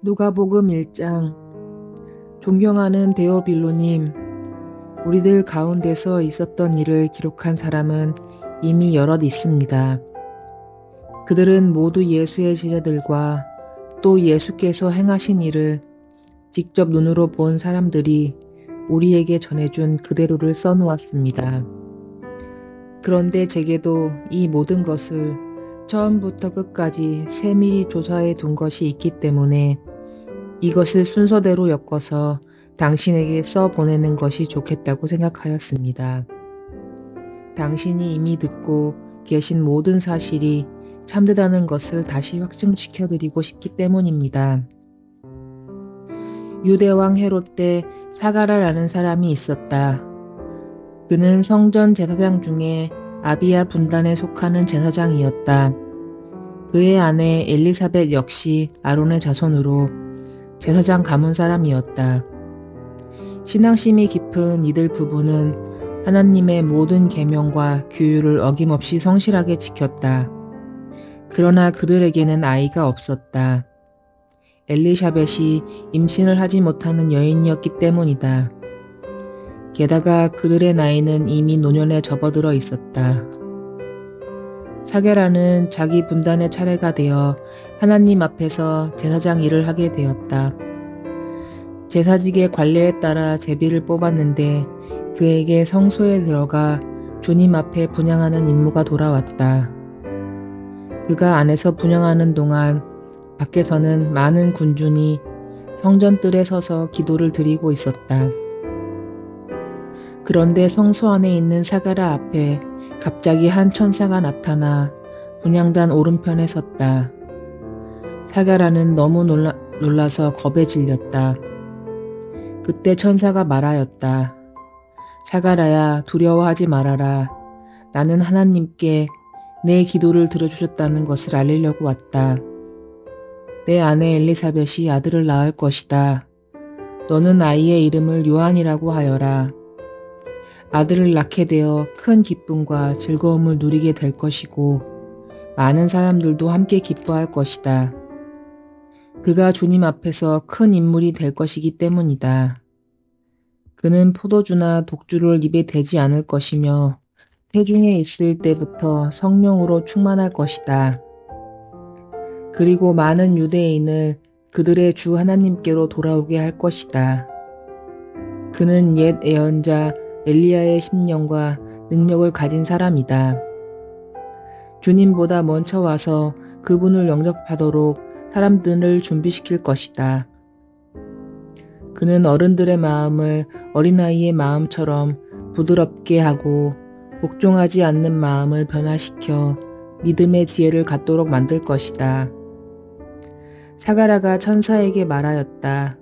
누가복음 1장. 존경하는 데오빌로님, 우리들 가운데서 있었던 일을 기록한 사람은 이미 여럿 있습니다. 그들은 모두 예수의 제자들과 또 예수께서 행하신 일을 직접 눈으로 본 사람들이 우리에게 전해준 그대로를 써놓았습니다. 그런데 제게도 이 모든 것을 처음부터 끝까지 세밀히 조사해 둔 것이 있기 때문에 이것을 순서대로 엮어서 당신에게 써보내는 것이 좋겠다고 생각하였습니다. 당신이 이미 듣고 계신 모든 사실이 참되다는 것을 다시 확증시켜드리고 싶기 때문입니다. 유대왕 헤롯 때 사가라라는 사람이 있었다. 그는 성전 제사장 중에 아비야 분단에 속하는 제사장이었다. 그의 아내 엘리사벳 역시 아론의 자손으로 제사장 가문 사람이었다. 신앙심이 깊은 이들 부부는 하나님의 모든 계명과 규율을 어김없이 성실하게 지켰다. 그러나 그들에게는 아이가 없었다. 엘리사벳이 임신을 하지 못하는 여인이었기 때문이다. 게다가 그들의 나이는 이미 노년에 접어들어 있었다. 사게라는 자기 분단의 차례가 되어 하나님 앞에서 제사장 일을 하게 되었다. 제사직의 관례에 따라 제비를 뽑았는데 그에게 성소에 들어가 주님 앞에 분향하는 임무가 돌아왔다. 그가 안에서 분향하는 동안 밖에서는 많은 군중이 성전뜰에 서서 기도를 드리고 있었다. 그런데 성소 안에 있는 사가라 앞에 갑자기 한 천사가 나타나 분향단 오른편에 섰다. 사가라는 너무 놀라서 겁에 질렸다. 그때 천사가 말하였다. 사가라야, 두려워하지 말아라. 나는 하나님께 내 기도를 들어주셨다는 것을 알리려고 왔다. 내 아내 엘리사벳이 아들을 낳을 것이다. 너는 아이의 이름을 요한이라고 하여라. 아들을 낳게 되어 큰 기쁨과 즐거움을 누리게 될 것이고 많은 사람들도 함께 기뻐할 것이다. 그가 주님 앞에서 큰 인물이 될 것이기 때문이다. 그는 포도주나 독주를 입에 대지 않을 것이며 태중에 있을 때부터 성령으로 충만할 것이다. 그리고 많은 유대인을 그들의 주 하나님께로 돌아오게 할 것이다. 그는 옛 예언자 엘리야의 심령과 능력을 가진 사람이다. 주님보다 먼저 와서 그분을 영접하도록 사람들을 준비시킬 것이다. 그는 어른들의 마음을 어린아이의 마음처럼 부드럽게 하고 복종하지 않는 마음을 변화시켜 믿음의 지혜를 갖도록 만들 것이다. 사가라가 천사에게 말하였다.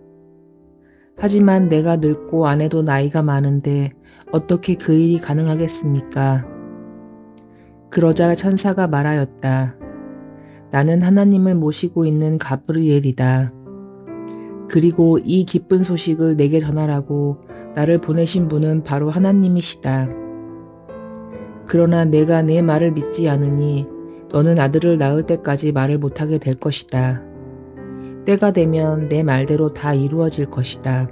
하지만 내가 늙고 아내도 나이가 많은데 어떻게 그 일이 가능하겠습니까? 그러자 천사가 말하였다. 나는 하나님을 모시고 있는 가브리엘이다. 그리고 이 기쁜 소식을 내게 전하라고 나를 보내신 분은 바로 하나님이시다. 그러나 내가 내 말을 믿지 않으니 너는 아들을 낳을 때까지 말을 못하게 될 것이다. 때가 되면 내 말대로 다 이루어질 것이다.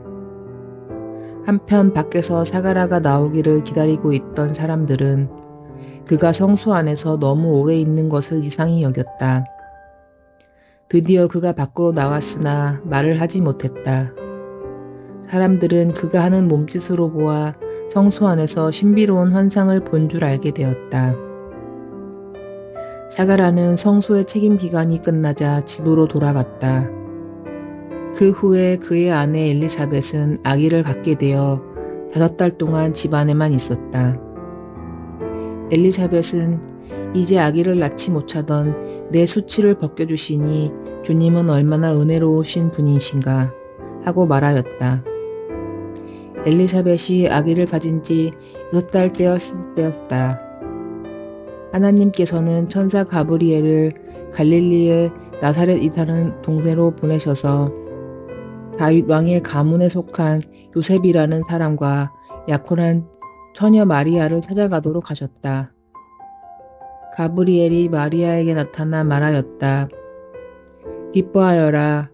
한편 밖에서 사가라가 나오기를 기다리고 있던 사람들은 그가 성소 안에서 너무 오래 있는 것을 이상히 여겼다. 드디어 그가 밖으로 나왔으나 말을 하지 못했다. 사람들은 그가 하는 몸짓으로 보아 성소 안에서 신비로운 환상을 본 줄 알게 되었다. 사가라는 성소의 책임 기간이 끝나자 집으로 돌아갔다. 그 후에 그의 아내 엘리사벳은 아기를 갖게 되어 5달 동안 집 안에만 있었다. 엘리사벳은 이제 아기를 낳지 못하던 내 수치를 벗겨주시니 주님은 얼마나 은혜로우신 분이신가 하고 말하였다. 엘리사벳이 아기를 가진 지 6달 되었을 때였다. 하나님께서는 천사 가브리엘을 갈릴리의 나사렛이라는 동네로 보내셔서 다윗 왕의 가문에 속한 요셉이라는 사람과 약혼한 처녀 마리아를 찾아가도록 하셨다. 가브리엘이 마리아에게 나타나 말하였다. 기뻐하여라.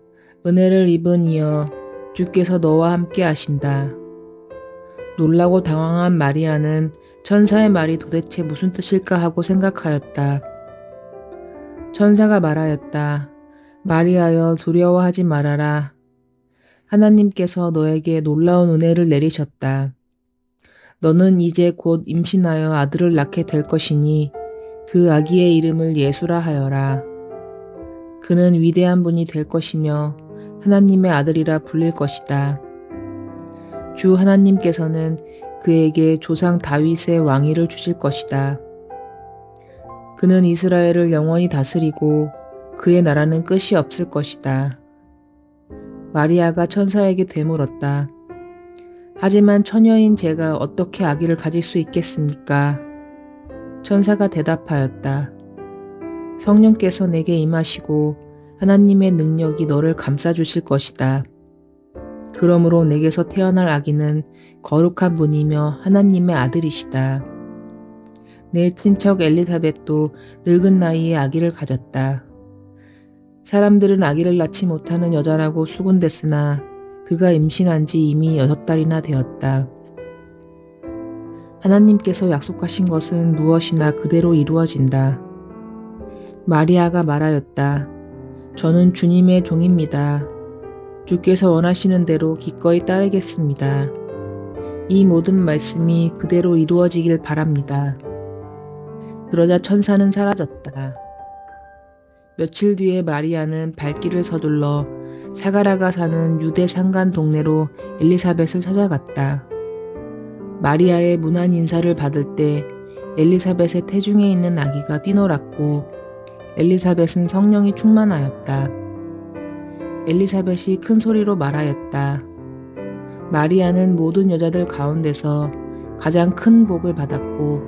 은혜를 입은 이여, 주께서 너와 함께 하신다. 놀라고 당황한 마리아는 천사의 말이 도대체 무슨 뜻일까 하고 생각하였다. 천사가 말하였다. 마리아여, 두려워하지 말아라. 하나님께서 너에게 놀라운 은혜를 내리셨다. 너는 이제 곧 임신하여 아들을 낳게 될 것이니 그 아기의 이름을 예수라 하여라. 그는 위대한 분이 될 것이며 하나님의 아들이라 불릴 것이다. 주 하나님께서는 그에게 조상 다윗의 왕위를 주실 것이다. 그는 이스라엘을 영원히 다스리고 그의 나라는 끝이 없을 것이다. 마리아가 천사에게 되물었다. 하지만 처녀인 제가 어떻게 아기를 가질 수 있겠습니까? 천사가 대답하였다. 성령께서 내게 임하시고 하나님의 능력이 너를 감싸주실 것이다. 그러므로 내게서 태어날 아기는 거룩한 분이며 하나님의 아들이시다. 내 친척 엘리사벳도 늙은 나이에 아기를 가졌다. 사람들은 아기를 낳지 못하는 여자라고 수군댔으나 그가 임신한 지 이미 6달이나 되었다. 하나님께서 약속하신 것은 무엇이나 그대로 이루어진다. 마리아가 말하였다. 저는 주님의 종입니다. 주께서 원하시는 대로 기꺼이 따르겠습니다. 이 모든 말씀이 그대로 이루어지길 바랍니다. 그러자 천사는 사라졌다. 며칠 뒤에 마리아는 발길을 서둘러 사가라가 사는 유대 상간 동네로 엘리사벳을 찾아갔다. 마리아의 문안 인사를 받을 때 엘리사벳의 태중에 있는 아기가 뛰놀았고 엘리사벳은 성령이 충만하였다. 엘리사벳이 큰 소리로 말하였다. 마리아는 모든 여자들 가운데서 가장 큰 복을 받았고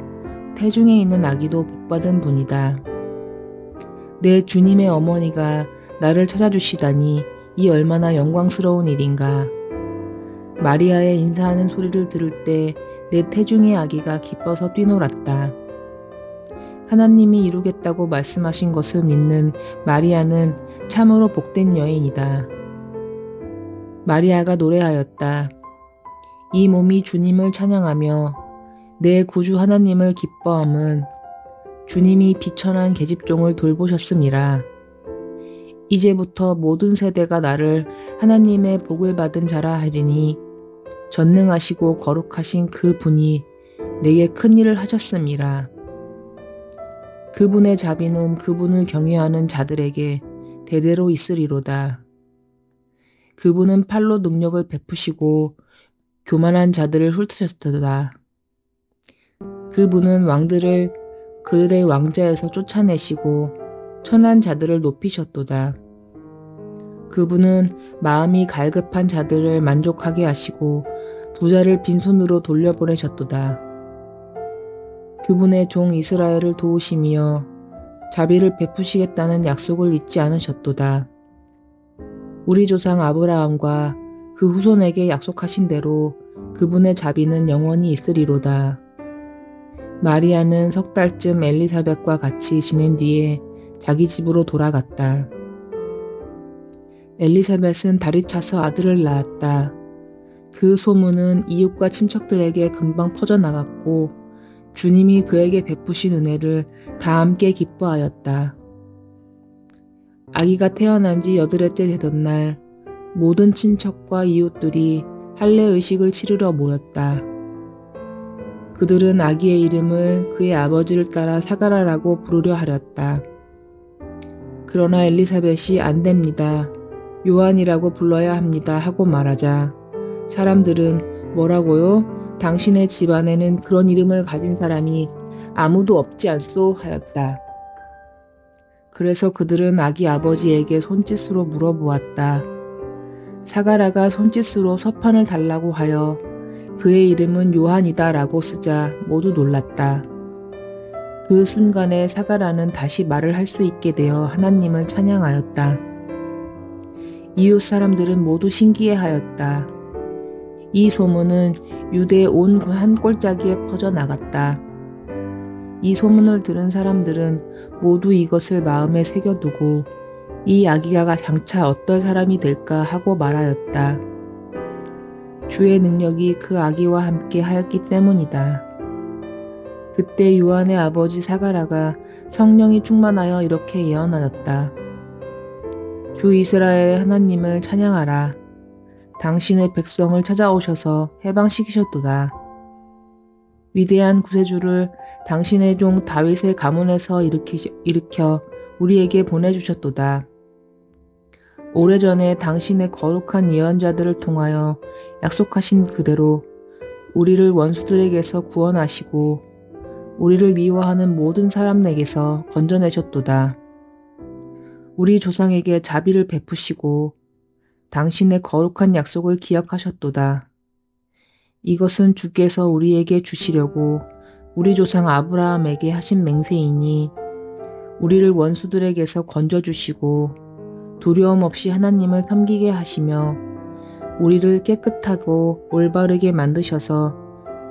태중에 있는 아기도 복받은 분이다. 내 주님의 어머니가 나를 찾아주시다니 이 얼마나 영광스러운 일인가. 마리아의 인사하는 소리를 들을 때 내 태중의 아기가 기뻐서 뛰놀았다. 하나님이 이루겠다고 말씀하신 것을 믿는 마리아는 참으로 복된 여인이다. 마리아가 노래하였다. 이 몸이 주님을 찬양하며 내 구주 하나님을 기뻐함은 주님이 비천한 계집종을 돌보셨음이라. 이제부터 모든 세대가 나를 하나님의 복을 받은 자라 하리니 전능하시고 거룩하신 그 분이 내게 큰 일을 하셨음이라. 그분의 자비는 그분을 경외하는 자들에게 대대로 있으리로다. 그분은 팔로 능력을 베푸시고 교만한 자들을 훑으셨도다. 그분은 왕들을 그들의 왕자에서 쫓아내시고 천한 자들을 높이셨도다. 그분은 마음이 갈급한 자들을 만족하게 하시고 부자를 빈손으로 돌려보내셨도다. 그분의 종 이스라엘을 도우시며 자비를 베푸시겠다는 약속을 잊지 않으셨도다. 우리 조상 아브라함과 그 후손에게 약속하신 대로 그분의 자비는 영원히 있으리로다. 마리아는 3달쯤 엘리사벳과 같이 지낸 뒤에 자기 집으로 돌아갔다. 엘리사벳은 달이 차서 아들을 낳았다. 그 소문은 이웃과 친척들에게 금방 퍼져나갔고 주님이 그에게 베푸신 은혜를 다 함께 기뻐하였다. 아기가 태어난 지 8해 때 되던 날 모든 친척과 이웃들이 할례 의식을 치르러 모였다. 그들은 아기의 이름을 그의 아버지를 따라 사가라라고 부르려 하였다. 그러나 엘리사벳이 안 됩니다. 요한이라고 불러야 합니다 하고 말하자 사람들은 뭐라고요? 당신의 집안에는 그런 이름을 가진 사람이 아무도 없지 않소 하였다. 그래서 그들은 아기 아버지에게 손짓으로 물어보았다. 사가라가 손짓으로 서판을 달라고 하여 그의 이름은 요한이다 라고 쓰자 모두 놀랐다. 그 순간에 사가라는 다시 말을 할 수 있게 되어 하나님을 찬양하였다. 이웃 사람들은 모두 신기해하였다. 이 소문은 유대 온 한 골짜기에 퍼져나갔다. 이 소문을 들은 사람들은 모두 이것을 마음에 새겨두고 이 아기가 장차 어떤 사람이 될까 하고 말하였다. 주의 능력이 그 아기와 함께 하였기 때문이다. 그때 요한의 아버지 사가랴가 성령이 충만하여 이렇게 예언하였다. 주 이스라엘의 하나님을 찬양하라. 당신의 백성을 찾아오셔서 해방시키셨도다. 위대한 구세주를 당신의 종 다윗의 가문에서 일으켜 우리에게 보내주셨도다. 오래전에 당신의 거룩한 예언자들을 통하여 약속하신 그대로 우리를 원수들에게서 구원하시고 우리를 미워하는 모든 사람에게서 건져내셨도다. 우리 조상에게 자비를 베푸시고 당신의 거룩한 약속을 기억하셨도다. 이것은 주께서 우리에게 주시려고 우리 조상 아브라함에게 하신 맹세이니 우리를 원수들에게서 건져주시고 두려움 없이 하나님을 섬기게 하시며 우리를 깨끗하고 올바르게 만드셔서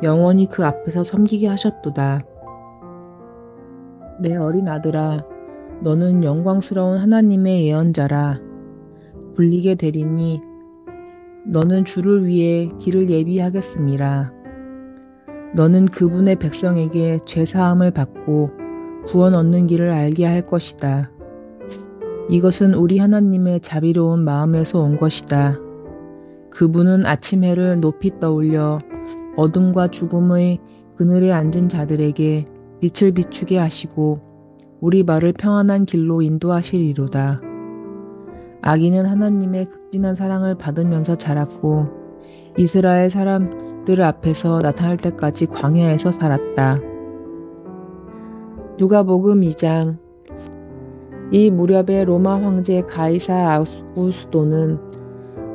영원히 그 앞에서 섬기게 하셨도다. 내 어린 아들아, 너는 영광스러운 하나님의 예언자라. 불리게 되리니 너는 주를 위해 길을 예비하겠음이라. 너는 그분의 백성에게 죄사함을 받고 구원 얻는 길을 알게 할 것이다. 이것은 우리 하나님의 자비로운 마음에서 온 것이다. 그분은 아침 해를 높이 떠올려 어둠과 죽음의 그늘에 앉은 자들에게 빛을 비추게 하시고 우리 발을 평안한 길로 인도하시리로다. 아기는 하나님의 극진한 사랑을 받으면서 자랐고 이스라엘 사람들 앞에서 나타날 때까지 광야에서 살았다. 누가복음 2장. 이 무렵에 로마 황제 가이사 아우구스도는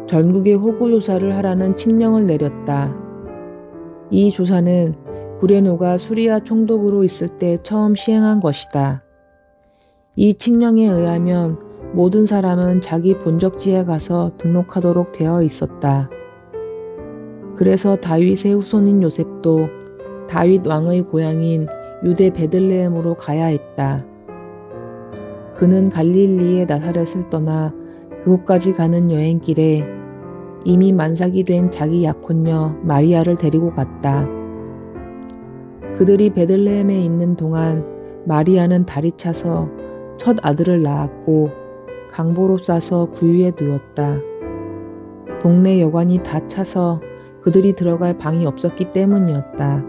전국에 호구조사를 하라는 칙령을 내렸다. 이 조사는 구레노가 수리아 총독으로 있을 때 처음 시행한 것이다. 이 칙령에 의하면 모든 사람은 자기 본적지에 가서 등록하도록 되어 있었다. 그래서 다윗의 후손인 요셉도 다윗 왕의 고향인 유대 베들레헴으로 가야 했다. 그는 갈릴리의 나사렛을 떠나 그곳까지 가는 여행길에 이미 만삭이 된 자기 약혼녀 마리아를 데리고 갔다. 그들이 베들레헴에 있는 동안 마리아는 다리 차서 첫 아들을 낳았고 강보로 싸서 구유에 누웠다. 동네 여관이 다 차서 그들이 들어갈 방이 없었기 때문이었다.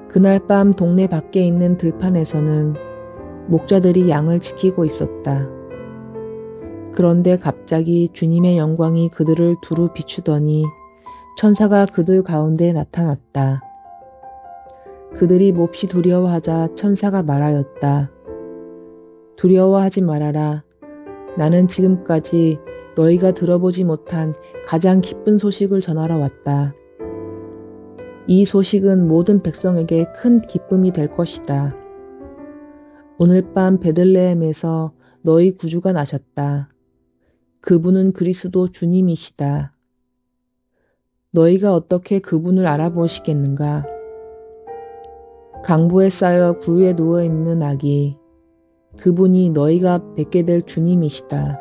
그날 밤 동네 밖에 있는 들판에서는 목자들이 양을 지키고 있었다. 그런데 갑자기 주님의 영광이 그들을 두루 비추더니 천사가 그들 가운데 나타났다. 그들이 몹시 두려워하자 천사가 말하였다. 두려워하지 말아라. 나는 지금까지 너희가 들어보지 못한 가장 기쁜 소식을 전하러 왔다. 이 소식은 모든 백성에게 큰 기쁨이 될 것이다. 오늘 밤 베들레헴에서 너희 구주가 나셨다. 그분은 그리스도 주님이시다. 너희가 어떻게 그분을 알아보시겠는가? 강보에 쌓여 구유에 누워있는 아기, 그분이 너희가 뵙게 될 주님이시다.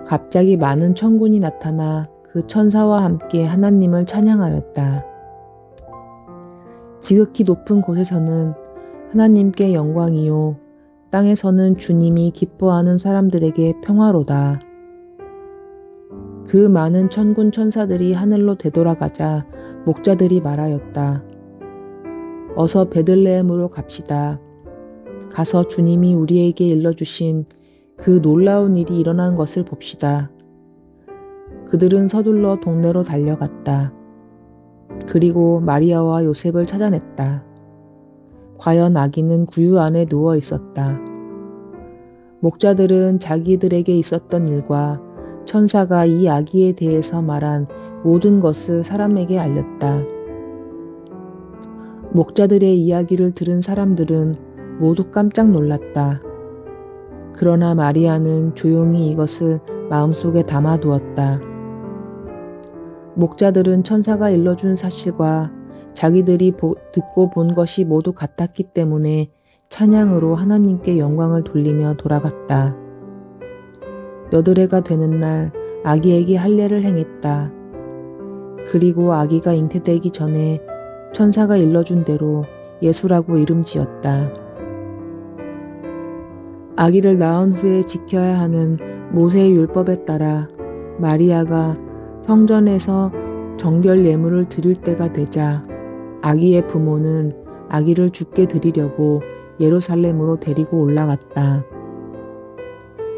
갑자기 많은 천군이 나타나 그 천사와 함께 하나님을 찬양하였다. 지극히 높은 곳에서는 하나님께 영광이요, 땅에서는 주님이 기뻐하는 사람들에게 평화로다. 그 많은 천군 천사들이 하늘로 되돌아가자 목자들이 말하였다. 어서 베들레헴으로 갑시다. 가서 주님이 우리에게 일러주신 그 놀라운 일이 일어난 것을 봅시다. 그들은 서둘러 동네로 달려갔다. 그리고 마리아와 요셉을 찾아냈다. 과연 아기는 구유 안에 누워 있었다. 목자들은 자기들에게 있었던 일과 천사가 이 아기에 대해서 말한 모든 것을 사람에게 알렸다. 목자들의 이야기를 들은 사람들은 모두 깜짝 놀랐다. 그러나 마리아는 조용히 이것을 마음속에 담아두었다. 목자들은 천사가 일러준 사실과 자기들이 듣고 본 것이 모두 같았기 때문에 찬양으로 하나님께 영광을 돌리며 돌아갔다. 여드레가 되는 날 아기에게 할례를 행했다. 그리고 아기가 잉태되기 전에 천사가 일러준 대로 예수라고 이름 지었다. 아기를 낳은 후에 지켜야 하는 모세의 율법에 따라 마리아가 성전에서 정결 예물을 드릴 때가 되자 아기의 부모는 아기를 주께 드리려고 예루살렘으로 데리고 올라갔다.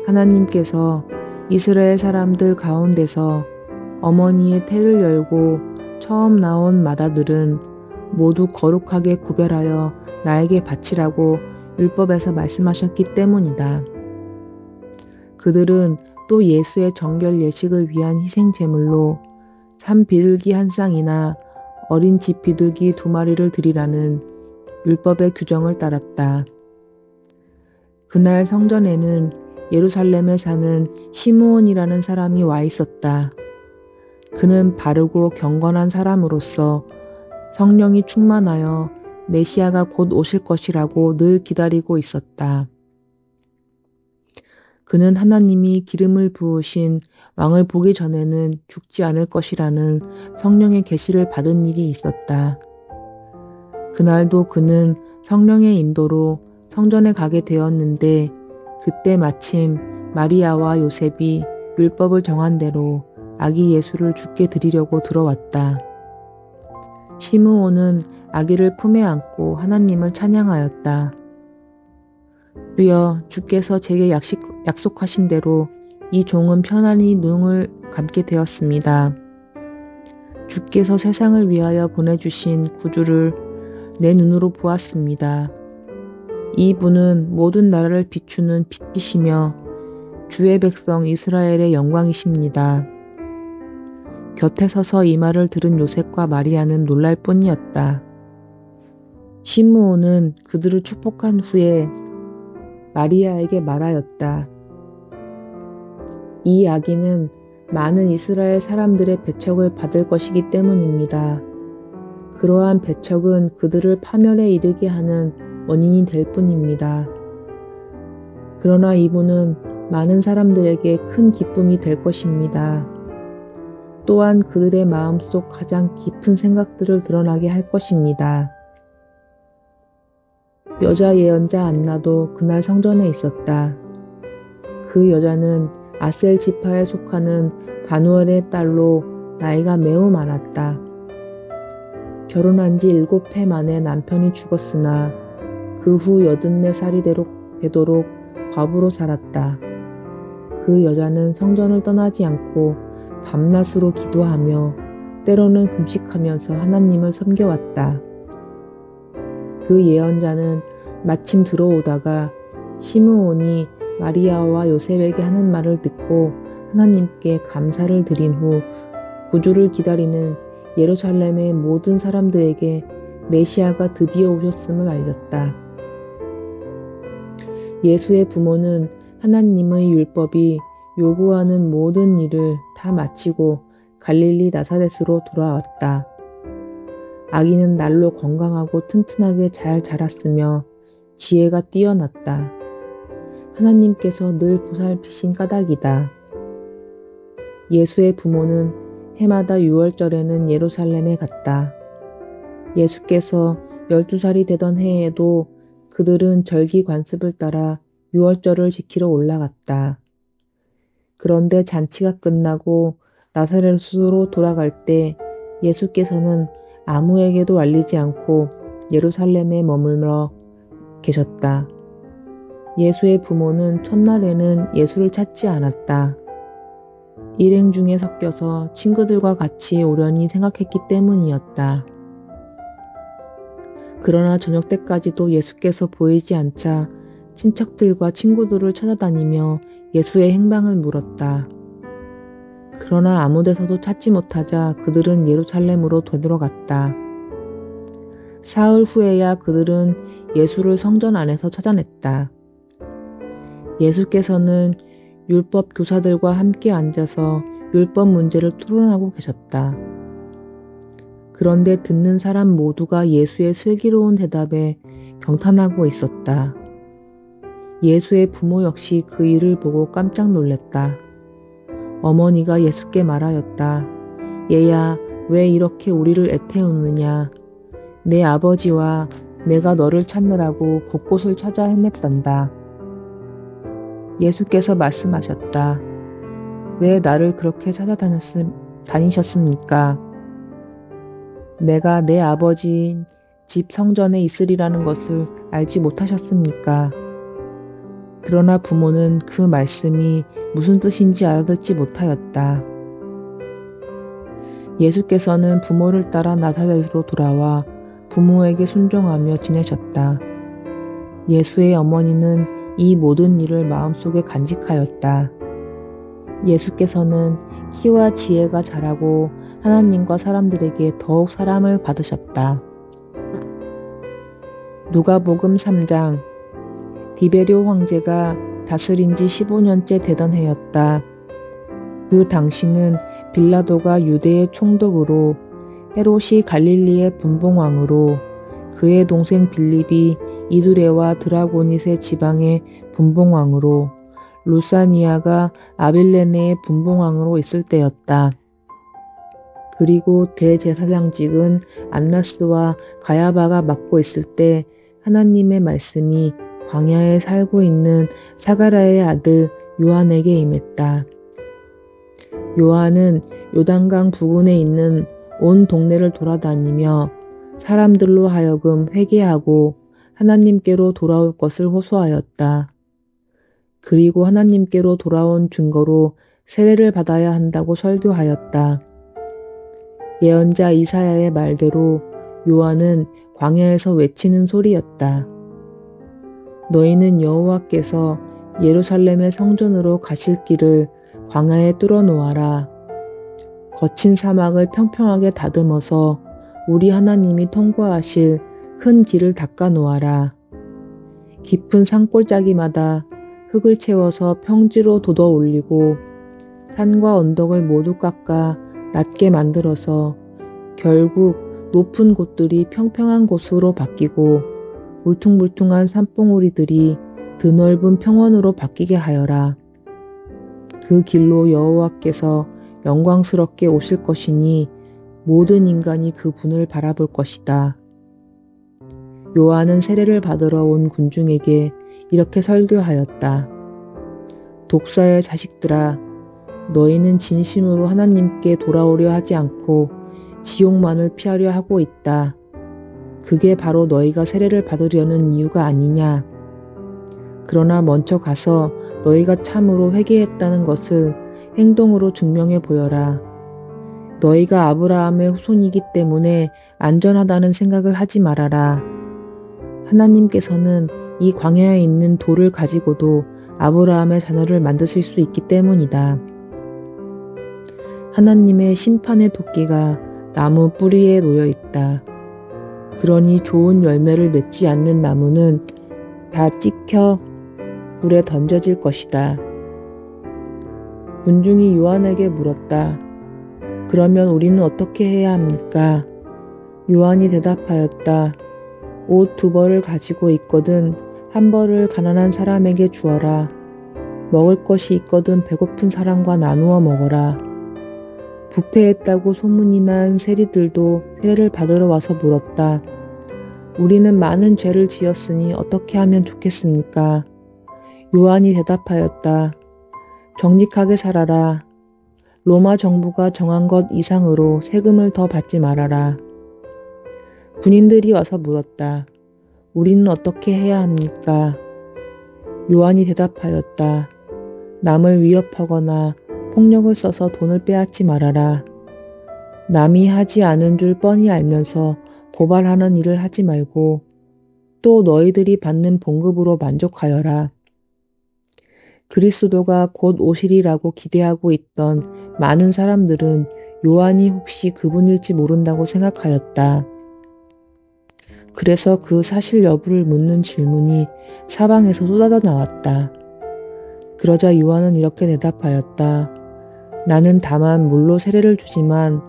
하나님께서 이스라엘 사람들 가운데서 어머니의 태를 열고 처음 나온 마다들은 모두 거룩하게 구별하여 나에게 바치라고 율법에서 말씀하셨기 때문이다. 그들은 또 예수의 정결 예식을 위한 희생 제물로 산 비둘기 한 쌍이나 어린 집 비둘기 2마리를 드리라는 율법의 규정을 따랐다. 그날 성전에는 예루살렘에 사는 시므온이라는 사람이 와 있었다. 그는 바르고 경건한 사람으로서 성령이 충만하여 메시아가 곧 오실 것이라고 늘 기다리고 있었다. 그는 하나님이 기름을 부으신 왕을 보기 전에는 죽지 않을 것이라는 성령의 계시를 받은 일이 있었다. 그날도 그는 성령의 인도로 성전에 가게 되었는데 그때 마침 마리아와 요셉이 율법을 정한 대로 아기 예수를 주께 드리려고 들어왔다. 시므온은 아기를 품에 안고 하나님을 찬양하였다. 주여, 주께서 제게 약속하신 대로 이 종은 편안히 눈을 감게 되었습니다. 주께서 세상을 위하여 보내주신 구주를 내 눈으로 보았습니다. 이분은 모든 나라를 비추는 빛이시며 주의 백성 이스라엘의 영광이십니다. 곁에 서서 이 말을 들은 요셉과 마리아는 놀랄 뿐이었다. 시므온은 그들을 축복한 후에 마리아에게 말하였다. 이 아기는 많은 이스라엘 사람들의 배척을 받을 것이기 때문입니다. 그러한 배척은 그들을 파멸에 이르게 하는 원인이 될 뿐입니다. 그러나 이분은 많은 사람들에게 큰 기쁨이 될 것입니다. 또한 그들의 마음속 가장 깊은 생각들을 드러나게 할 것입니다. 여자 예언자 안나도 그날 성전에 있었다. 그 여자는 아셀 지파에 속하는 바누엘의 딸로 나이가 매우 많았다. 결혼한 지 7해 만에 남편이 죽었으나 그 후 84살이 되도록 과부로 살았다. 그 여자는 성전을 떠나지 않고 밤낮으로 기도하며 때로는 금식하면서 하나님을 섬겨왔다. 그 예언자는 마침 들어오다가 시므온이 마리아와 요셉에게 하는 말을 듣고 하나님께 감사를 드린 후 구주를 기다리는 예루살렘의 모든 사람들에게 메시아가 드디어 오셨음을 알렸다. 예수의 부모는 하나님의 율법이 요구하는 모든 일을 다 마치고 갈릴리 나사렛으로 돌아왔다. 아기는 날로 건강하고 튼튼하게 잘 자랐으며 지혜가 뛰어났다. 하나님께서 늘 보살피신 까닭이다. 예수의 부모는 해마다 6월절에는 예루살렘에 갔다. 예수께서 12살이 되던 해에도 그들은 절기 관습을 따라 6월절을 지키러 올라갔다. 그런데 잔치가 끝나고 나사렛으로 돌아갈 때 예수께서는 아무에게도 알리지 않고 예루살렘에 머물러 계셨다. 예수의 부모는 첫날에는 예수를 찾지 않았다. 일행 중에 섞여서 친구들과 같이 오려니 생각했기 때문이었다. 그러나 저녁 때까지도 예수께서 보이지 않자 친척들과 친구들을 찾아다니며 예수의 행방을 물었다. 그러나 아무 데서도 찾지 못하자 그들은 예루살렘으로 되돌아갔다. 사흘 후에야 그들은 예수를 성전 안에서 찾아냈다. 예수께서는 율법 교사들과 함께 앉아서 율법 문제를 토론하고 계셨다. 그런데 듣는 사람 모두가 예수의 슬기로운 대답에 경탄하고 있었다. 예수의 부모 역시 그 일을 보고 깜짝 놀랐다. 어머니가 예수께 말하였다. 얘야, 왜 이렇게 우리를 애태우느냐? 내 아버지와 내가 너를 찾느라고 곳곳을 찾아 헤맸단다. 예수께서 말씀하셨다. 왜 나를 그렇게 다니셨습니까? 내가 내 아버지 집 성전에 있으리라는 것을 알지 못하셨습니까? 그러나 부모는 그 말씀이 무슨 뜻인지 알아듣지 못하였다. 예수께서는 부모를 따라 나사렛으로 돌아와 부모에게 순종하며 지내셨다. 예수의 어머니는 이 모든 일을 마음속에 간직하였다. 예수께서는 희와 지혜가 자라고 하나님과 사람들에게 더욱 사랑을 받으셨다. 누가복음 3장. 디베rio 황제가 다스린 지 15년째 되던 해였다. 그 당시는 빌라도가 유대의 총독으로, 헤롯이 갈릴리의 분봉왕으로, 그의 동생 빌립이 이두레와 드라고닛의 지방의 분봉왕으로, 루사니아가 아빌레네의 분봉왕으로 있을 때였다. 그리고 대제사장직은 안나스와 가야바가 맡고 있을 때 하나님의 말씀이 광야에 살고 있는 사가랴의 아들 요한에게 임했다. 요한은 요단강 부근에 있는 온 동네를 돌아다니며 사람들로 하여금 회개하고 하나님께로 돌아올 것을 호소하였다. 그리고 하나님께로 돌아온 증거로 세례를 받아야 한다고 설교하였다. 예언자 이사야의 말대로 요한은 광야에서 외치는 소리였다. 너희는 여호와께서 예루살렘의 성전으로 가실 길을 광야에 뚫어 놓아라. 거친 사막을 평평하게 다듬어서 우리 하나님이 통과하실 큰 길을 닦아 놓아라. 깊은 산골짜기마다 흙을 채워서 평지로 돋워 올리고 산과 언덕을 모두 깎아 낮게 만들어서 결국 높은 곳들이 평평한 곳으로 바뀌고 울퉁불퉁한 산봉우리들이 드넓은 평원으로 바뀌게 하여라. 그 길로 여호와께서 영광스럽게 오실 것이니 모든 인간이 그 분을 바라볼 것이다. 요한은 세례를 받으러 온 군중에게 이렇게 설교하였다. 독사의 자식들아, 너희는 진심으로 하나님께 돌아오려 하지 않고 지옥만을 피하려 하고 있다. 그게 바로 너희가 세례를 받으려는 이유가 아니냐. 그러나 먼저 가서 너희가 참으로 회개했다는 것을 행동으로 증명해 보여라. 너희가 아브라함의 후손이기 때문에 안전하다는 생각을 하지 말아라. 하나님께서는 이 광야에 있는 돌을 가지고도 아브라함의 자녀를 만드실 수 있기 때문이다. 하나님의 심판의 도끼가 나무 뿌리에 놓여 있다. 그러니 좋은 열매를 맺지 않는 나무는 다 찍혀 불에 던져질 것이다. 군중이 요한에게 물었다. 그러면 우리는 어떻게 해야 합니까? 요한이 대답하였다. 옷 2벌을 가지고 있거든 한 벌을 가난한 사람에게 주어라. 먹을 것이 있거든 배고픈 사람과 나누어 먹어라. 부패했다고 소문이 난 세리들도 세례를 받으러 와서 물었다. 우리는 많은 죄를 지었으니 어떻게 하면 좋겠습니까? 요한이 대답하였다. 정직하게 살아라. 로마 정부가 정한 것 이상으로 세금을 더 받지 말아라. 군인들이 와서 물었다. 우리는 어떻게 해야 합니까? 요한이 대답하였다. 남을 위협하거나 폭력을 써서 돈을 빼앗지 말아라. 남이 하지 않은 줄 뻔히 알면서 고발하는 일을 하지 말고 또 너희들이 받는 봉급으로 만족하여라. 그리스도가 곧 오시리라고 기대하고 있던 많은 사람들은 요한이 혹시 그분일지 모른다고 생각하였다. 그래서 그 사실 여부를 묻는 질문이 사방에서 쏟아져 나왔다. 그러자 요한은 이렇게 대답하였다. 나는 다만 물로 세례를 주지만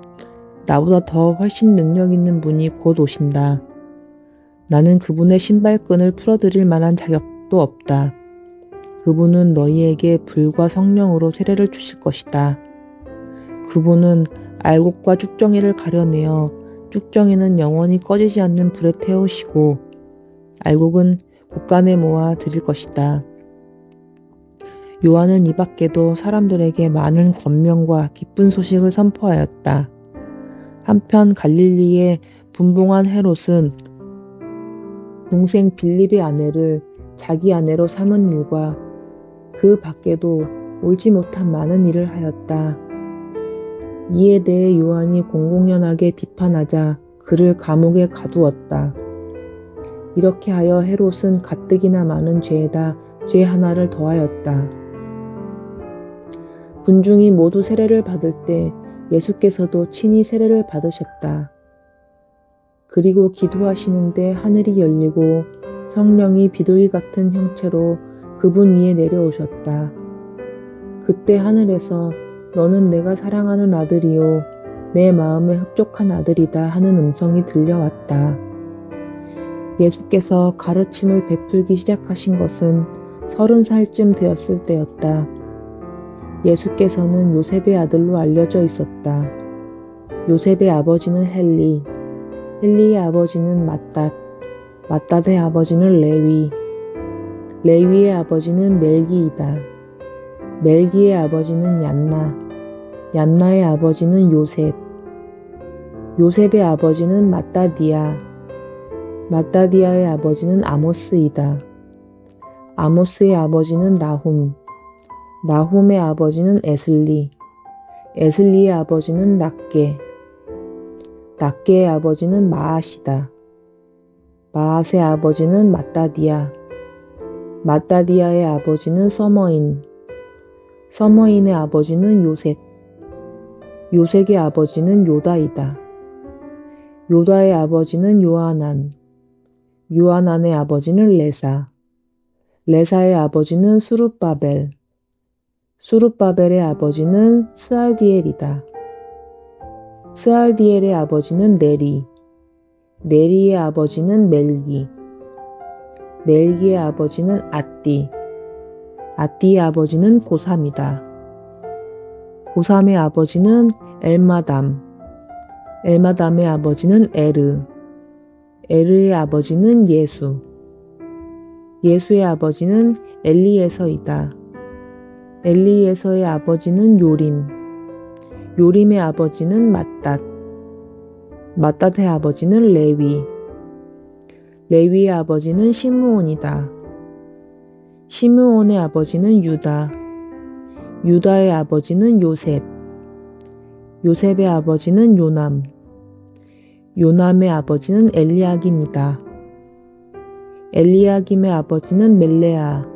나보다 더 훨씬 능력 있는 분이 곧 오신다. 나는 그분의 신발끈을 풀어드릴 만한 자격도 없다. 그분은 너희에게 불과 성령으로 세례를 주실 것이다. 그분은 알곡과 쭉정이를 가려내어 쭉정이는 영원히 꺼지지 않는 불에 태우시고 알곡은 곳간에 모아 드릴 것이다. 요한은 이 밖에도 사람들에게 많은 권명과 기쁜 소식을 선포하였다. 한편 갈릴리의 분봉한 헤롯은 동생 빌립의 아내를 자기 아내로 삼은 일과 그 밖에도 옳지 못한 많은 일을 하였다. 이에 대해 요한이 공공연하게 비판하자 그를 감옥에 가두었다. 이렇게 하여 헤롯은 가뜩이나 많은 죄에다 죄 하나를 더하였다. 군중이 모두 세례를 받을 때 예수께서도 친히 세례를 받으셨다. 그리고 기도하시는데 하늘이 열리고 성령이 비둘기 같은 형체로 그분 위에 내려오셨다. 그때 하늘에서 너는 내가 사랑하는 아들이요 내 마음에 흡족한 아들이다 하는 음성이 들려왔다. 예수께서 가르침을 베풀기 시작하신 것은 30살쯤 되었을 때였다. 예수께서는 요셉의 아들로 알려져 있었다. 요셉의 아버지는 헬리, 헬리의 아버지는 맏닷, 맏닷의 아버지는 레위, 레위의 아버지는 멜기이다. 멜기의 아버지는 얀나, 얀나의 아버지는 요셉, 요셉의 아버지는 맏다디아, 맏다디아의 아버지는 아모스이다. 아모스의 아버지는 나훔, 나훔의 아버지는 에슬리, 에슬리의 아버지는 낫게, 낫게의 아버지는 마앗이다. 마앗의 아버지는 맏다디아, 맏다디아의 아버지는 서머인, 서머인의 아버지는 요색, 요색의 아버지는 요다이다. 요다의 아버지는 요하난, 요하난의 아버지는 레사, 레사의 아버지는 수룹바벨, 수룹바벨의 아버지는 스알디엘이다. 스알디엘의 아버지는 네리, 네리의 아버지는 멜기, 멜기의 아버지는 앗디, 앗디의 아버지는 고삼이다. 고삼의 아버지는 엘마담, 엘마담의 아버지는 에르, 에르의 아버지는 예수, 예수의 아버지는 엘리에서이다. 엘리에서의 아버지는 요림, 요림의 아버지는 맏닷, 맏닷의 아버지는 레위, 레위의 아버지는 시므온이다. 시므온의 아버지는 유다, 유다의 아버지는 요셉, 요셉의 아버지는 요남, 요남의 아버지는 엘리야김이다. 엘리야김의 아버지는 멜레아,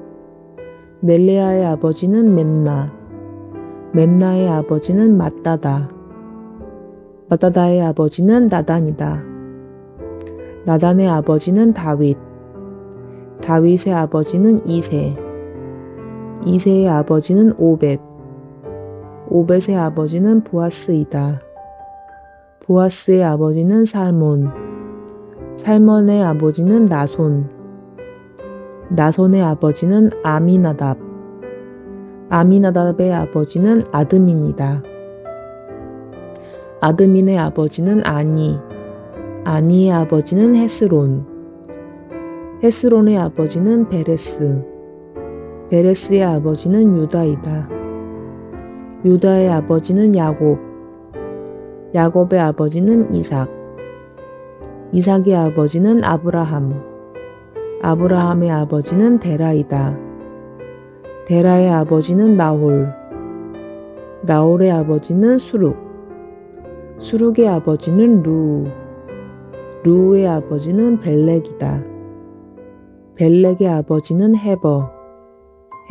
멜레아의 아버지는 멘나, 멘나의 아버지는 맏다다, 맏다다의 아버지는 나단이다. 나단의 아버지는 다윗, 다윗의 아버지는 이세, 이세의 아버지는 오벳, 오벳의 아버지는 보아스이다. 보아스의 아버지는 살몬, 살몬의 아버지는 나손, 나손의 아버지는 아미나답, 아미나답의 아버지는 아드민이다. 아드민의 아버지는 아니, 아니의 아버지는 헤스론, 헤스론의 아버지는 베레스, 베레스의 아버지는 유다이다. 유다의 아버지는 야곱, 야곱의 아버지는 이삭, 이삭의 아버지는 아브라함, 아브라함의 아버지는 데라이다. 데라의 아버지는 나홀, 나홀의 아버지는 수룩, 수룩의 아버지는 루, 루의 아버지는 벨렉이다. 벨렉의 아버지는 헤버,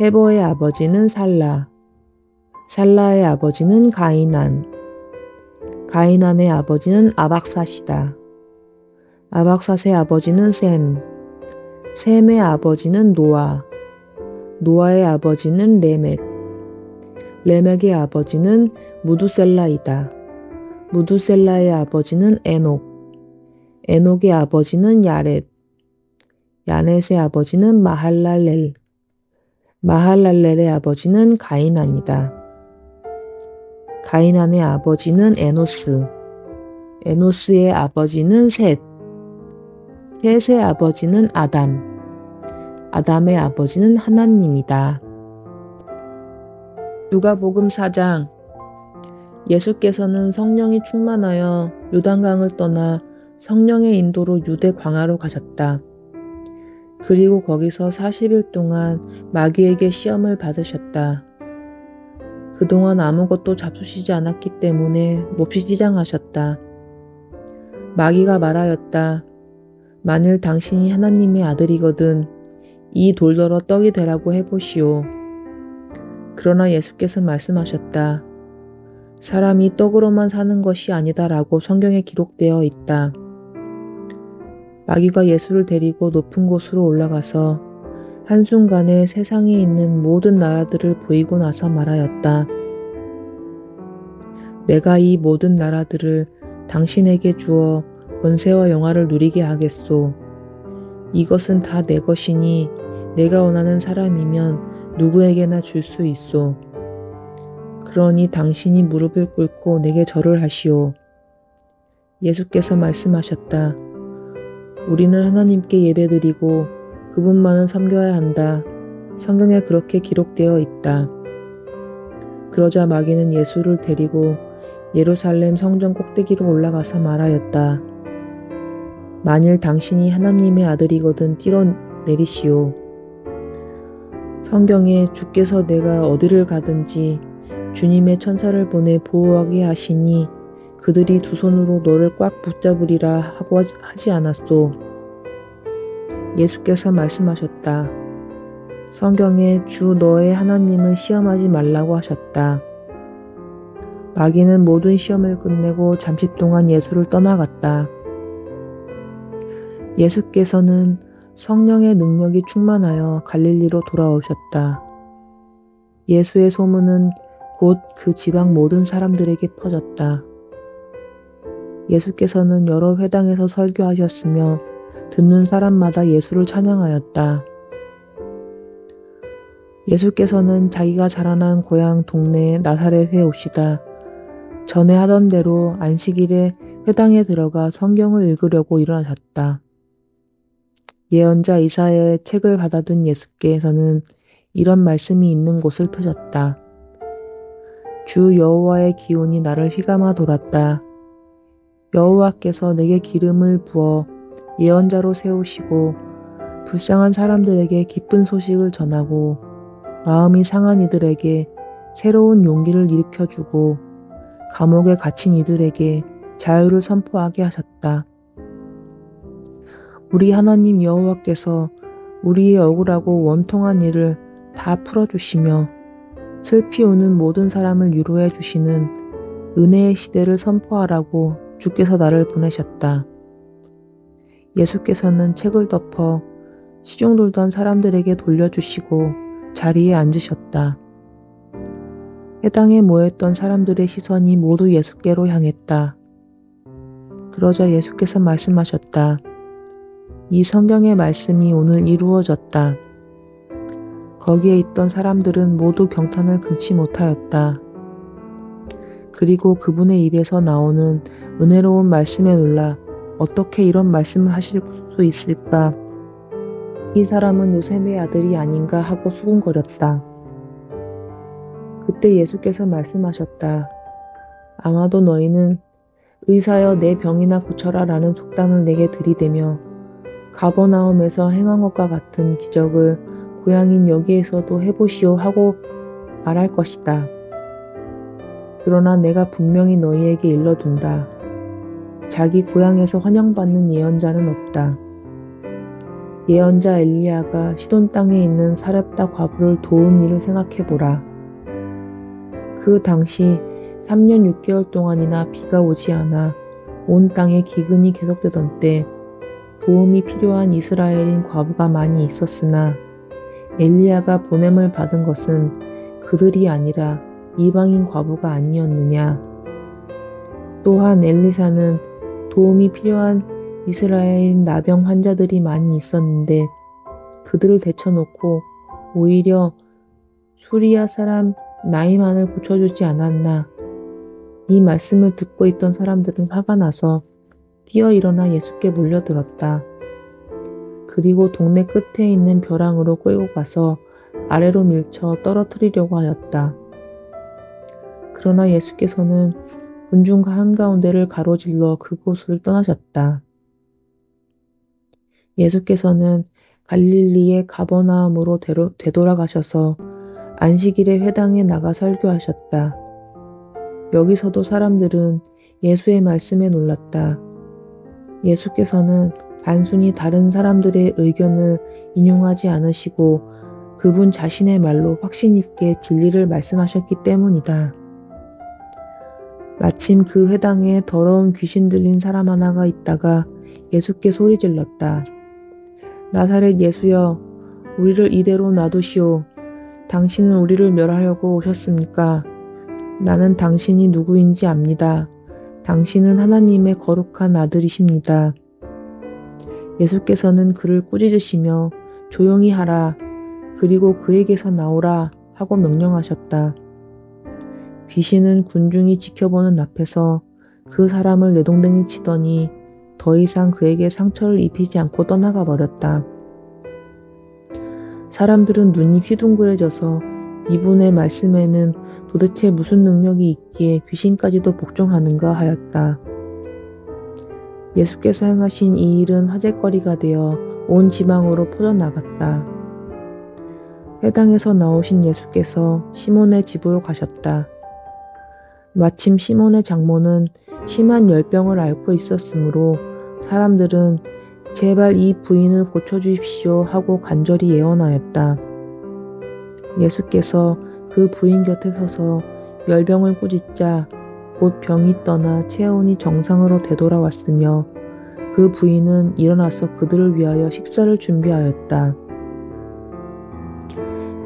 헤버의 아버지는 살라, 살라의 아버지는 가이난, 가이난의 아버지는 아박삿이다. 아박삿의 아버지는 셈, 셈의 아버지는 노아, 노아의 아버지는 레멕, 레멕의 아버지는 무두셀라이다. 무두셀라의 아버지는 에녹, 에녹의 아버지는 야렙, 야넷의 아버지는 마할랄렐, 마할랄렐의 아버지는 가이난이다. 가이난의 아버지는 에노스, 에노스의 아버지는 셋, 셋의 아버지는 아담, 아담의 아버지는 하나님이다. 누가복음 4장. 예수께서는 성령이 충만하여 요단강을 떠나 성령의 인도로 유대 광야로 가셨다. 그리고 거기서 40일 동안 마귀에게 시험을 받으셨다. 그동안 아무것도 잡수시지 않았기 때문에 몹시 시장하셨다. 마귀가 말하였다. 만일 당신이 하나님의 아들이거든 이 돌더러 떡이 되라고 해보시오. 그러나 예수께서 말씀하셨다. 사람이 떡으로만 사는 것이 아니다라고 성경에 기록되어 있다. 마귀가 예수를 데리고 높은 곳으로 올라가서 한순간에 세상에 있는 모든 나라들을 보이고 나서 말하였다. 내가 이 모든 나라들을 당신에게 주어 권세와 영화를 누리게 하겠소. 이것은 다 내 것이니 내가 원하는 사람이면 누구에게나 줄 수 있소. 그러니 당신이 무릎을 꿇고 내게 절을 하시오. 예수께서 말씀하셨다. 우리는 하나님께 예배드리고 그분만을 섬겨야 한다. 성경에 그렇게 기록되어 있다. 그러자 마귀는 예수를 데리고 예루살렘 성전 꼭대기로 올라가서 말하였다. 만일 당신이 하나님의 아들이거든 뛰어내리시오. 성경에 주께서 내가 어디를 가든지 주님의 천사를 보내 보호하게 하시니 그들이 두 손으로 너를 꽉 붙잡으리라 하고 하지 않았소. 예수께서 말씀하셨다. 성경에 주 너의 하나님을 시험하지 말라고 하셨다. 마귀는 모든 시험을 끝내고 잠시 동안 예수를 떠나갔다. 예수께서는 성령의 능력이 충만하여 갈릴리로 돌아오셨다. 예수의 소문은 곧 그 지방 모든 사람들에게 퍼졌다. 예수께서는 여러 회당에서 설교하셨으며 듣는 사람마다 예수를 찬양하였다. 예수께서는 자기가 자라난 고향 동네 나사렛에 오시다 전에 하던 대로 안식일에 회당에 들어가 성경을 읽으려고 일어나셨다. 예언자 이사야의 책을 받아든 예수께서는 이런 말씀이 있는 곳을 펴셨다. 주 여호와의 기운이 나를 휘감아 돌았다. 여호와께서 내게 기름을 부어 예언자로 세우시고 불쌍한 사람들에게 기쁜 소식을 전하고 마음이 상한 이들에게 새로운 용기를 일으켜주고 감옥에 갇힌 이들에게 자유를 선포하게 하셨다. 우리 하나님 여호와께서 우리의 억울하고 원통한 일을 다 풀어주시며 슬피 우는 모든 사람을 위로해 주시는 은혜의 시대를 선포하라고 주께서 나를 보내셨다. 예수께서는 책을 덮어 시중 돌던 사람들에게 돌려주시고 자리에 앉으셨다. 회당에 모였던 사람들의 시선이 모두 예수께로 향했다. 그러자 예수께서 말씀하셨다. 이 성경의 말씀이 오늘 이루어졌다. 거기에 있던 사람들은 모두 경탄을 금치 못하였다. 그리고 그분의 입에서 나오는 은혜로운 말씀에 놀라 어떻게 이런 말씀을 하실 수 있을까? 이 사람은 요셉의 아들이 아닌가 하고 수군거렸다. 그때 예수께서 말씀하셨다. 아마도 너희는 의사여 내 병이나 고쳐라 라는 속담을 내게 들이대며 가버나움에서 행한 것과 같은 기적을 고향인 여기에서도 해보시오 하고 말할 것이다. 그러나 내가 분명히 너희에게 일러둔다. 자기 고향에서 환영받는 예언자는 없다. 예언자 엘리야가 시돈 땅에 있는 사렙다 과부를 도운 일을 생각해보라. 그 당시 3년 6개월 동안이나 비가 오지 않아 온 땅에 기근이 계속되던 때 도움이 필요한 이스라엘인 과부가 많이 있었으나 엘리야가 보냄을 받은 것은 그들이 아니라 이방인 과부가 아니었느냐. 또한 엘리사는 도움이 필요한 이스라엘인 나병 환자들이 많이 있었는데 그들을 제쳐놓고 오히려 수리아 사람 나이만을 고쳐주지 않았나. 이 말씀을 듣고 있던 사람들은 화가 나서 뛰어 일어나 예수께 몰려들었다. 그리고 동네 끝에 있는 벼랑으로 끌고 가서 아래로 밀쳐 떨어뜨리려고 하였다. 그러나 예수께서는 군중과 한가운데를 가로질러 그곳을 떠나셨다. 예수께서는 갈릴리의 가버나움으로 되돌아가셔서 안식일에 회당에 나가 설교하셨다. 여기서도 사람들은 예수의 말씀에 놀랐다. 예수께서는 단순히 다른 사람들의 의견을 인용하지 않으시고 그분 자신의 말로 확신 있게 진리를 말씀하셨기 때문이다. 마침 그 회당에 더러운 귀신 들린 사람 하나가 있다가 예수께 소리질렀다. 나사렛 예수여, 우리를 이대로 놔두시오. 당신은 우리를 멸하려고 오셨습니까? 나는 당신이 누구인지 압니다. 당신은 하나님의 거룩한 아들이십니다. 예수께서는 그를 꾸짖으시며 조용히 하라. 그리고 그에게서 나오라 하고 명령하셨다. 귀신은 군중이 지켜보는 앞에서 그 사람을 내동댕이 치더니 더 이상 그에게 상처를 입히지 않고 떠나가 버렸다. 사람들은 눈이 휘둥그레져서 이분의 말씀에는 도대체 무슨 능력이 있기에 귀신까지도 복종하는가 하였다. 예수께서 행하신 이 일은 화제거리가 되어 온 지방으로 퍼져나갔다. 회당에서 나오신 예수께서 시몬의 집으로 가셨다. 마침 시몬의 장모는 심한 열병을 앓고 있었으므로 사람들은 제발 이 부인을 고쳐주십시오 하고 간절히 예언하였다. 예수께서 그 부인 곁에 서서 열병을 꾸짖자 곧 병이 떠나 체온이 정상으로 되돌아왔으며 그 부인은 일어나서 그들을 위하여 식사를 준비하였다.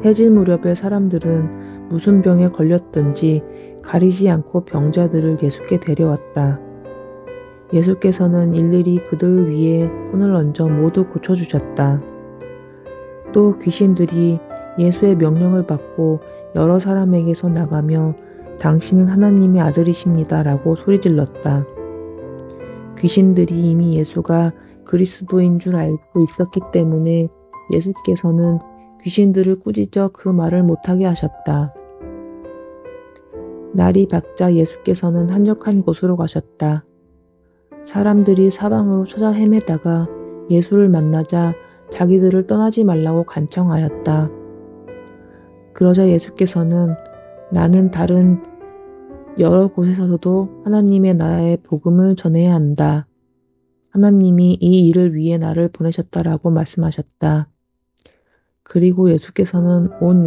해질 무렵에 사람들은 무슨 병에 걸렸든지 가리지 않고 병자들을 예수께 데려왔다. 예수께서는 일일이 그들 위에 손을 얹어 모두 고쳐주셨다. 또 귀신들이 예수의 명령을 받고 여러 사람에게서 나가며 당신은 하나님의 아들이십니다 라고 소리질렀다. 귀신들이 이미 예수가 그리스도인 줄 알고 있었기 때문에 예수께서는 귀신들을 꾸짖어 그 말을 못하게 하셨다. 날이 밝자 예수께서는 한적한 곳으로 가셨다. 사람들이 사방으로 찾아 헤매다가 예수를 만나자 자기들을 떠나지 말라고 간청하였다. 그러자 예수께서는 나는 다른 여러 곳에서도 하나님의 나라의 복음을 전해야 한다. 하나님이 이 일을 위해 나를 보내셨다라고 말씀하셨다. 그리고 예수께서는 온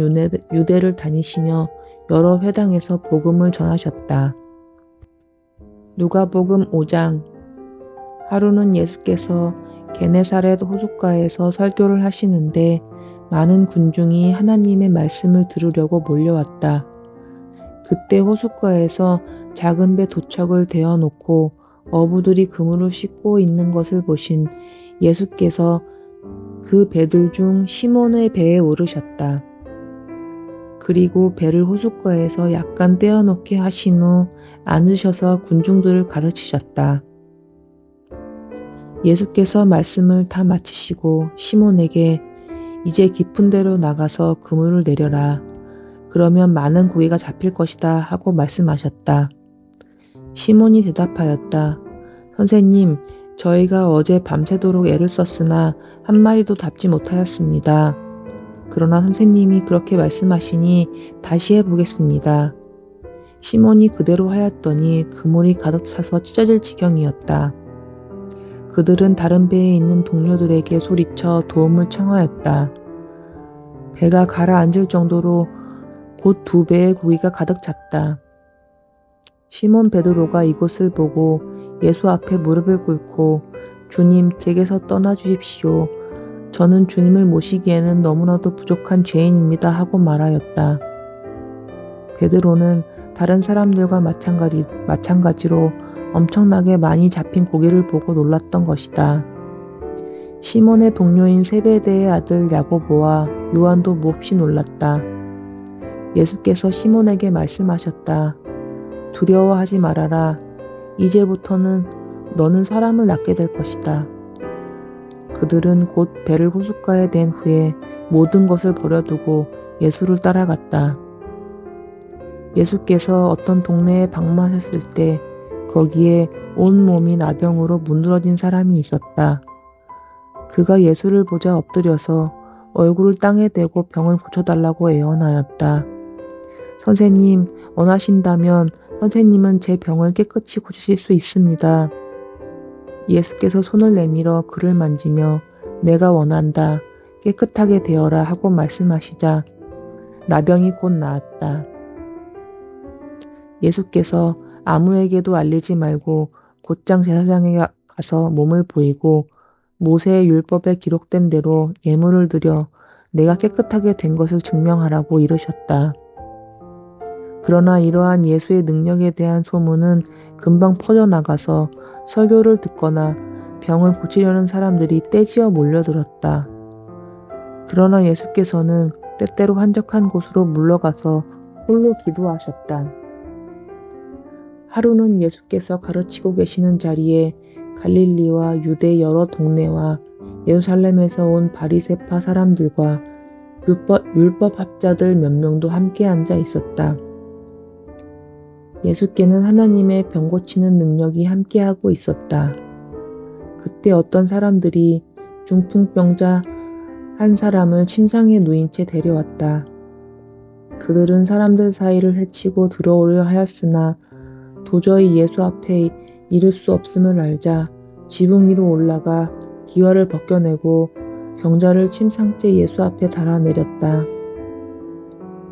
유대를 다니시며 여러 회당에서 복음을 전하셨다. 누가복음 5장. 하루는 예수께서 게네사렛 호숫가에서 설교를 하시는데 많은 군중이 하나님의 말씀을 들으려고 몰려왔다. 그때 호숫가에서 작은 배 도척을 대어놓고 어부들이 그물을 싣고 있는 것을 보신 예수께서 그 배들 중 시몬의 배에 오르셨다. 그리고 배를 호숫가에서 약간 떼어놓게 하신 후 앉으셔서 군중들을 가르치셨다. 예수께서 말씀을 다 마치시고 시몬에게 이제 깊은 데로 나가서 그물을 내려라. 그러면 많은 고기가 잡힐 것이다 하고 말씀하셨다. 시몬이 대답하였다. 선생님, 저희가 어제 밤새도록 애를 썼으나 한 마리도 잡지 못하였습니다. 그러나 선생님이 그렇게 말씀하시니 다시 해보겠습니다. 시몬이 그대로 하였더니 그물이 가득 차서 찢어질 지경이었다. 그들은 다른 배에 있는 동료들에게 소리쳐 도움을 청하였다. 배가 가라앉을 정도로 곧 2배의 고기가 가득 찼다. 시몬 베드로가 이것을 보고 예수 앞에 무릎을 꿇고 주님, 제게서 떠나 주십시오. 저는 주님을 모시기에는 너무나도 부족한 죄인입니다 하고 말하였다. 베드로는 다른 사람들과 마찬가지로 엄청나게 많이 잡힌 고기를 보고 놀랐던 것이다. 시몬의 동료인 세베대의 아들 야고보와 요한도 몹시 놀랐다. 예수께서 시몬에게 말씀하셨다. 두려워하지 말아라. 이제부터는 너는 사람을 낳게 될 것이다. 그들은 곧 배를 호숫가에 댄 후에 모든 것을 버려두고 예수를 따라갔다. 예수께서 어떤 동네에 방문하셨을 때 거기에 온몸이 나병으로 문드러진 사람이 있었다. 그가 예수를 보자 엎드려서 얼굴을 땅에 대고 병을 고쳐달라고 애원하였다. 선생님, 원하신다면 선생님은 제 병을 깨끗이 고치실 수 있습니다. 예수께서 손을 내밀어 그를 만지며 내가 원한다. 깨끗하게 되어라 하고 말씀하시자 나병이 곧 나았다. 예수께서 아무에게도 알리지 말고 곧장 제사장에 가서 몸을 보이고 모세의 율법에 기록된 대로 예물을 드려 내가 깨끗하게 된 것을 증명하라고 이르셨다. 그러나 이러한 예수의 능력에 대한 소문은 금방 퍼져나가서 설교를 듣거나 병을 고치려는 사람들이 떼지어 몰려들었다. 그러나 예수께서는 때때로 한적한 곳으로 물러가서 홀로 기도하셨다. 하루는 예수께서 가르치고 계시는 자리에 갈릴리와 유대 여러 동네와 예루살렘에서 온 바리새파 사람들과 율법 학자들 몇 명도 함께 앉아 있었다. 예수께는 하나님의 병 고치는 능력이 함께하고 있었다. 그때 어떤 사람들이 중풍병자 한 사람을 침상에 누인 채 데려왔다. 그들은 사람들 사이를 헤치고 들어오려 하였으나 도저히 예수 앞에 이를 수 없음을 알자 지붕 위로 올라가 기와를 벗겨내고 병자를 침상째 예수 앞에 달아내렸다.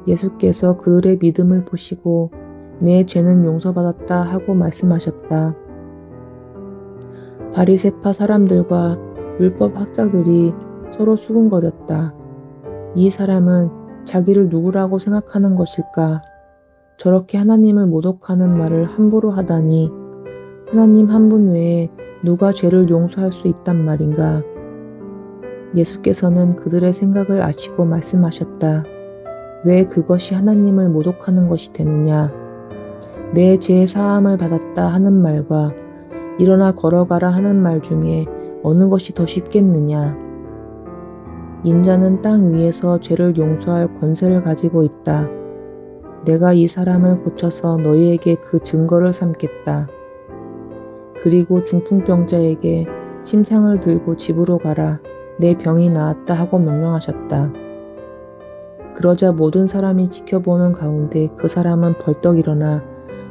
예수께서 그들의 믿음을 보시고 내 죄는 용서받았다 하고 말씀하셨다. 바리새파 사람들과 율법 학자들이 서로 수군거렸다. 이 사람은 자기를 누구라고 생각하는 것일까? 저렇게 하나님을 모독하는 말을 함부로 하다니 하나님 한 분 외에 누가 죄를 용서할 수 있단 말인가? 예수께서는 그들의 생각을 아시고 말씀하셨다. 왜 그것이 하나님을 모독하는 것이 되느냐? 내 죄 사함을 받았다 하는 말과 일어나 걸어가라 하는 말 중에 어느 것이 더 쉽겠느냐? 인자는 땅 위에서 죄를 용서할 권세를 가지고 있다. 내가 이 사람을 고쳐서 너희에게 그 증거를 삼겠다. 그리고 중풍병자에게 침상을 들고 집으로 가라. 내 병이 나았다 하고 명령하셨다. 그러자 모든 사람이 지켜보는 가운데 그 사람은 벌떡 일어나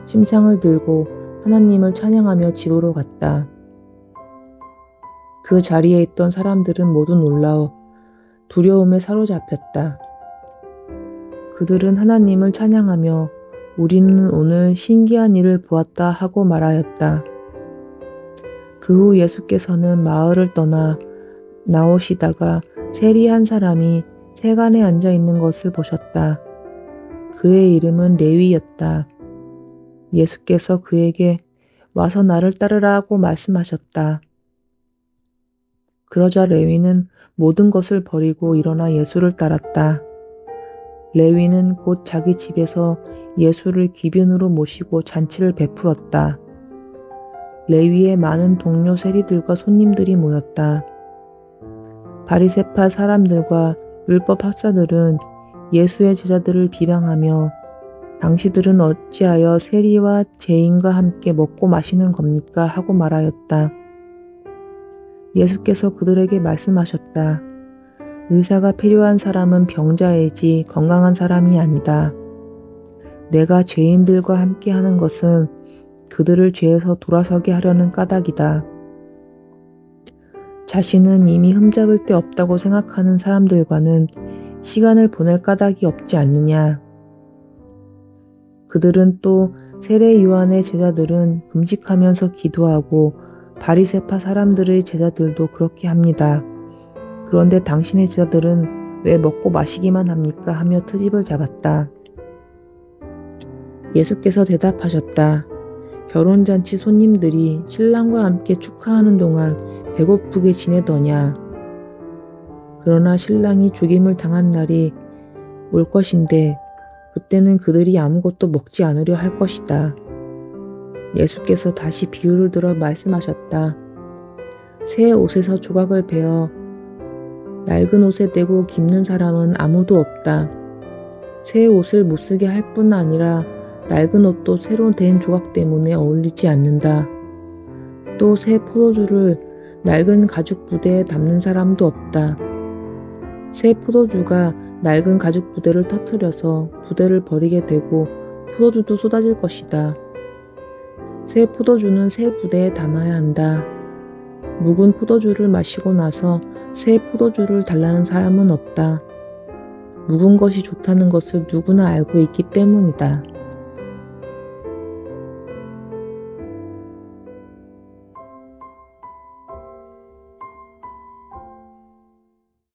침상을 들고 하나님을 찬양하며 집으로 갔다. 그 자리에 있던 사람들은 모두 놀라워 두려움에 사로잡혔다. 그들은 하나님을 찬양하며 우리는 오늘 신기한 일을 보았다 하고 말하였다. 그 후 예수께서는 마을을 떠나 나오시다가 세리한 사람이 세간에 앉아 있는 것을 보셨다. 그의 이름은 레위였다. 예수께서 그에게 와서 나를 따르라 하고 말씀하셨다. 그러자 레위는 모든 것을 버리고 일어나 예수를 따랐다. 레위는 곧 자기 집에서 예수를 귀빈으로 모시고 잔치를 베풀었다. 레위의 많은 동료 세리들과 손님들이 모였다. 바리새파 사람들과 율법 학자들은 예수의 제자들을 비방하며 당시들은 어찌하여 세리와 죄인과 함께 먹고 마시는 겁니까? 하고 말하였다. 예수께서 그들에게 말씀하셨다. 의사가 필요한 사람은 병자이지 건강한 사람이 아니다. 내가 죄인들과 함께 하는 것은 그들을 죄에서 돌아서게 하려는 까닭이다. 자신은 이미 흠잡을 데 없다고 생각하는 사람들과는 시간을 보낼 까닭이 없지 않느냐. 그들은 또 세례 요한의 제자들은 금식하면서 기도하고 바리새파 사람들의 제자들도 그렇게 합니다. 그런데 당신의 제자들은 왜 먹고 마시기만 합니까? 하며 트집을 잡았다. 예수께서 대답하셨다. 결혼잔치 손님들이 신랑과 함께 축하하는 동안 배고프게 지내더냐? 그러나 신랑이 죽임을 당한 날이 올 것인데 그때는 그들이 아무것도 먹지 않으려 할 것이다. 예수께서 다시 비유를 들어 말씀하셨다. 새 옷에서 조각을 베어 낡은 옷에 떼고 깁는 사람은 아무도 없다. 새 옷을 못쓰게 할 뿐 아니라 낡은 옷도 새로 된 조각 때문에 어울리지 않는다. 또 새 포도주를 낡은 가죽 부대에 담는 사람도 없다. 새 포도주가 낡은 가죽 부대를 터뜨려서 부대를 버리게 되고 포도주도 쏟아질 것이다. 새 포도주는 새 부대에 담아야 한다. 묵은 포도주를 마시고 나서 새 포도주를 달라는 사람은 없다. 묵은 것이 좋다는 것을 누구나 알고 있기 때문이다.